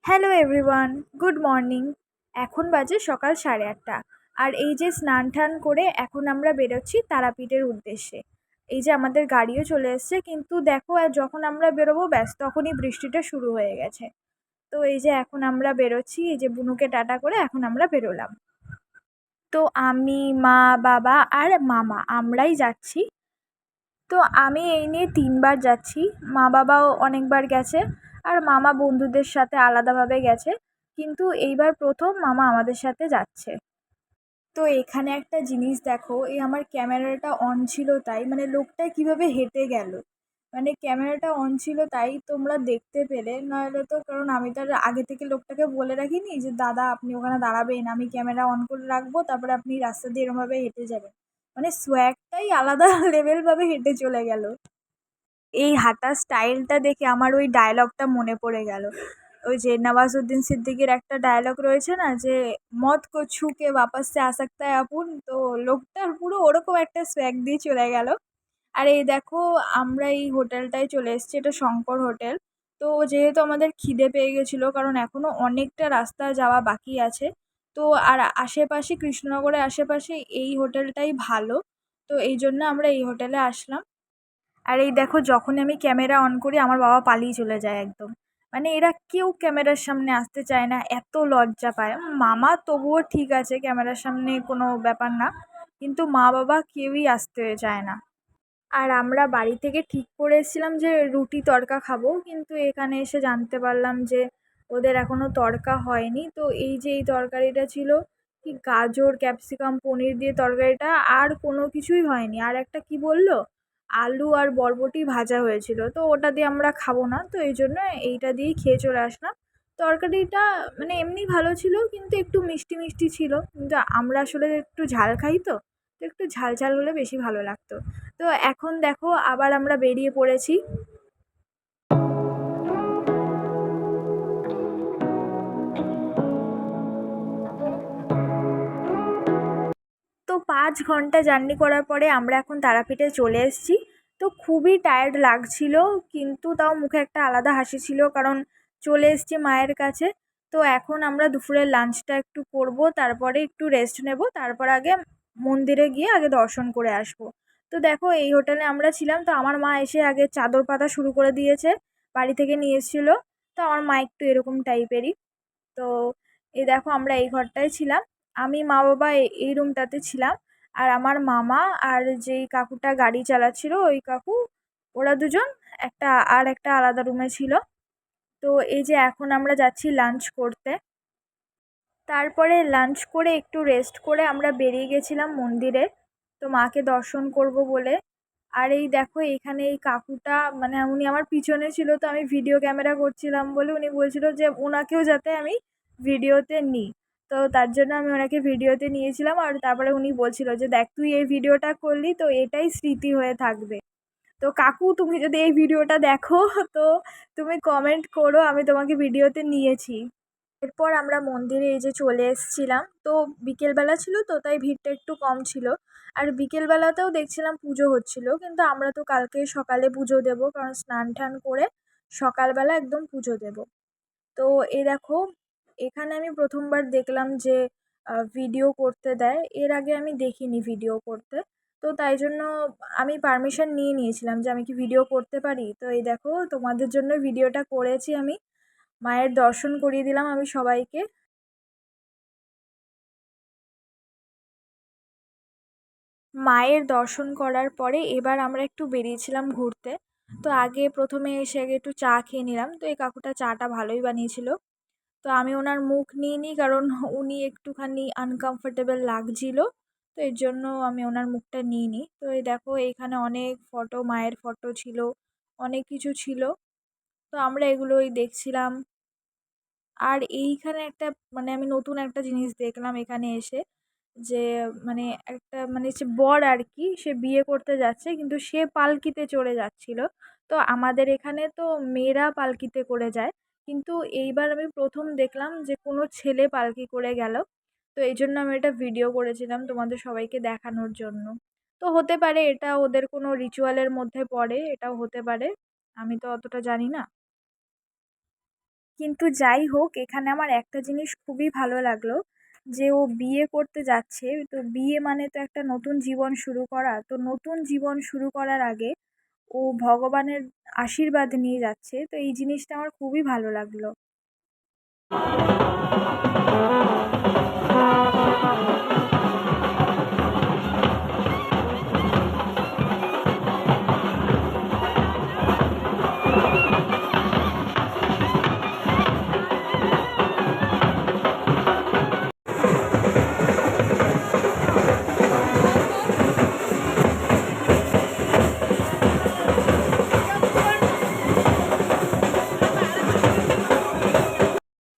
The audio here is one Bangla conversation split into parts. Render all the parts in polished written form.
Hello everyone, good morning. এখন বাজে সকাল 8:30। আর এই যে স্নান টান করে এখন আমরা বেরোচ্ছি তারাপীঠের উদ্দেশ্যে। এই যে আমাদের গাড়িও চলে এসছে, কিন্তু দেখো আর যখন আমরা বেরোবো ব্যাস তখনই বৃষ্টিটা শুরু হয়ে গেছে। তো এই যে এখন আমরা বেরোচ্ছি, এই যে বুনুকে টাটা করে এখন আমরা বেরোলাম। তো আমি, মা, বাবা আর মামা আমরাই যাচ্ছি। তো আমি এই নিয়ে 3বার যাচ্ছি। মা বাবাও অনেকবার গেছে, আর মামা বন্ধুদের সাথে আলাদাভাবে গেছে, কিন্তু এইবার প্রথম মামা আমাদের সাথে যাচ্ছে। তো এখানে একটা জিনিস দেখো, এই আমার ক্যামেরাটা অন ছিল তাই মানে লোকটা কিভাবে হেঁটে গেল, মানে ক্যামেরাটা অন ছিল তাই তোমরা দেখতে পেলে, নইলে তো কারণ আমি তার আগে থেকে লোকটাকে বলে রাখিনি যে দাদা আপনি ওখানে দাঁড়াবেন, আমি ক্যামেরা অন করে রাখবো, তারপরে আপনি রাস্তা দিয়ে এরমভাবে হেঁটে যাবেন। মানে সোয়াগটাই আলাদা লেভেলভাবে হেঁটে চলে গেল। এই হাঁটার স্টাইলটা দেখে আমার ওই ডায়লগটা মনে পড়ে গেল। ওই যে নওয়াজুদ্দিন সিদ্দিকীর একটা ডায়লগ রয়েছে না, যে মত কো ছু কে वापस से आ सकता है अपुन। তো লোকটার পুরো ওরকম একটা সোয়াগ দিয়ে চলে গেল। আর এই দেখো, আমরা এই হোটেলটায় চলে এসেছি, এটা শঙ্কর হোটেল। তো যেহেতু আমাদের খিদে পেয়ে গেছিলো, কারণ এখনও অনেকটা রাস্তা যাওয়া বাকি আছে, তো আর আশেপাশে কৃষ্ণনগরের আশেপাশে এই হোটেলটাই ভালো, তো এই জন্য আমরা এই হোটেলে আসলাম। আর এই দেখো, যখনই আমি ক্যামেরা অন করি আমার বাবা পালিয়ে চলে যায় একদম। মানে এরা কেউ ক্যামেরার সামনে আসতে চায় না, এত লজ্জা পায়। মামা তবুও ঠিক আছে, ক্যামেরার সামনে কোনো ব্যাপার না, কিন্তু মা বাবা কেউই আসতে চায় না। আর আমরা বাড়ি থেকে ঠিক করে এসেছিলাম যে রুটি তড়কা খাবো, কিন্তু এখানে এসে জানতে পারলাম যে ওদের এখনও তড়কা হয়নি। তো এই যে এই তরকারিটা ছিল, কি গাজর ক্যাপসিকাম পনির দিয়ে তরকারিটা, আর কোনো কিছুই হয়নি। আর একটা কি বললো, আলু আর বরবটি ভাজা হয়েছিল, তো ওটা দিয়ে আমরা খাবো না, তো এই জন্য এইটা দিয়েই খেয়ে চলে আসলাম। তরকারিটা মানে এমনি ভালো ছিল, কিন্তু একটু মিষ্টি মিষ্টি ছিল, কিন্তু আমরা আসলে একটু ঝাল খাই, তো তো একটু ঝাল ঝাল হলে বেশি ভালো লাগতো। তো এখন দেখো আবার আমরা বেরিয়ে পড়েছি। তো 5 ঘন্টা জার্নি করার পরে আমরা এখন তারাপীঠে চলে এসেছি। তো খুবই টায়ার্ড লাগছিল, কিন্তু তাও মুখে একটা আলাদা হাসি ছিল, কারণ চলে এসেছি মায়ের কাছে। তো এখন আমরা দুপুরের লাঞ্চটা একটু করব, তারপরে একটু রেস্ট নেব, তারপর আগে মন্দিরে গিয়ে আগে দর্শন করে আসব। তো দেখো এই হোটেলে আমরা ছিলাম, তো আমার মা এসে আগে চাদর পাতা শুরু করে দিয়েছে, বাড়ি থেকে নিয়ে এসেছিলো। তো আমার মা একটু এরকম টাইপেরই। তো এই দেখো আমরা এই ঘরটায় ছিলাম, আমি মা বাবা এই রুমটাতে ছিলাম, আর আমার মামা আর যেই কাকুটা গাড়ি চালাচ্ছিল ওই কাকু, ওরা দুজন একটা আলাদা রুমে ছিল। তো এই যে এখন আমরা যাচ্ছি লাঞ্চ করতে। তারপরে লাঞ্চ করে একটু রেস্ট করে আমরা বেরিয়ে গেছিলাম মন্দিরে, তো মাকে দর্শন করব বলে। আর এই দেখো এখানে এই কাকুটা, মানে উনি আমার পিছনে ছিল, তো আমি ভিডিও ক্যামেরা করছিলাম বলে উনি বলছিল যে ওনাকেও যাতে আমি ভিডিওতে নিই। তো তার জন্য আমি ওনাকে ভিডিওতে নিয়েছিলাম, আর তারপরে উনি বলছিল যে দেখ তুই এই ভিডিওটা করলি, তো এটাই স্মৃতি হয়ে থাকবে। তো কাকু তুমি যদি এই ভিডিওটা দেখো, তো তুমি কমেন্ট করো আমি তোমাকে ভিডিওতে নিয়েছি। এরপর আমরা মন্দিরে এই যে চলে এসেছিলাম, তো বিকেলবেলা ছিল তো তাই ভিড়টা একটু কম ছিল। আর বিকেলবেলাতেও দেখছিলাম পুজো হচ্ছিল, কিন্তু আমরা তো কালকে সকালে পুজো দেবো, কারণ স্নান টান করে সকালবেলা একদম পুজো দেবো। তো এই দেখো, এখানে আমি প্রথমবার দেখলাম যে ভিডিও করতে দেয়, এর আগে আমি দেখিনি ভিডিও করতে। তো তাই জন্য আমি পারমিশন নিয়ে নিয়েছিলাম যে আমি কি ভিডিও করতে পারি। তো এই দেখো তোমাদের জন্য ভিডিওটা করেছি আমি, মায়ের দর্শন করিয়ে দিলাম আমি সবাইকে। মায়ের দর্শন করার পরে এবার আমরা একটু বেরিয়েছিলাম ঘুরতে। তো আগে প্রথমে এসে আগে একটু চা খেয়ে নিলাম, তো এই কাকুটা চাটা ভালোই বানিয়েছিল। তো আমি ওনার মুখ নিইনি, কারণ উনি একটুখানি আনকমফোর্টেবল লাগছিল, তো এর জন্য আমি ওনার মুখটা নিইনি। তো এই দেখো এইখানে অনেক ফটো, মায়ের ফটো ছিল, অনেক কিছু ছিল, তো আমরা এগুলোই দেখছিলাম। আর এইখানে একটা মানে আমি নতুন একটা জিনিস দেখলাম এখানে এসে, যে মানে একটা মানে সে বর আর কি, সে বিয়ে করতে যাচ্ছে কিন্তু সে পালকিতে চড়ে যাচ্ছিল। তো আমাদের এখানে তো মেয়েরা পালকিতে করে যায়, কিন্তু এইবার আমি প্রথম দেখলাম যে কোনো ছেলে পালকি করে গেল। তো এই জন্য আমি এটা ভিডিও করেছিলাম তোমাদের সবাইকে দেখানোর জন্য। তো হতে পারে এটা ওদের কোনো রিচুয়ালের মধ্যে পড়ে, এটাও হতে পারে, আমি তো অতটা জানি না। কিন্তু যাই হোক, এখানে আমার একটা জিনিস খুবই ভালো লাগলো যে ও বিয়ে করতে যাচ্ছে। তো বিয়ে মানে তো একটা নতুন জীবন শুরু করা। তো নতুন জীবন শুরু করার আগে ও ভগবানের আশীর্বাদ নিয়ে যাচ্ছে। তো এই জিনিসটা আমার খুবই ভালো লাগলো।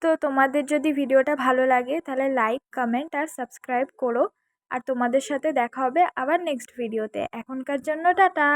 তো তোমাদের যদি ভিডিওটা ভালো লাগে তাহলে লাইক, কমেন্ট আর সাবস্ক্রাইব করো। আর তোমাদের সাথে দেখা হবে আবার নেক্সট ভিডিওতে। এখনকার জন্য টাটা।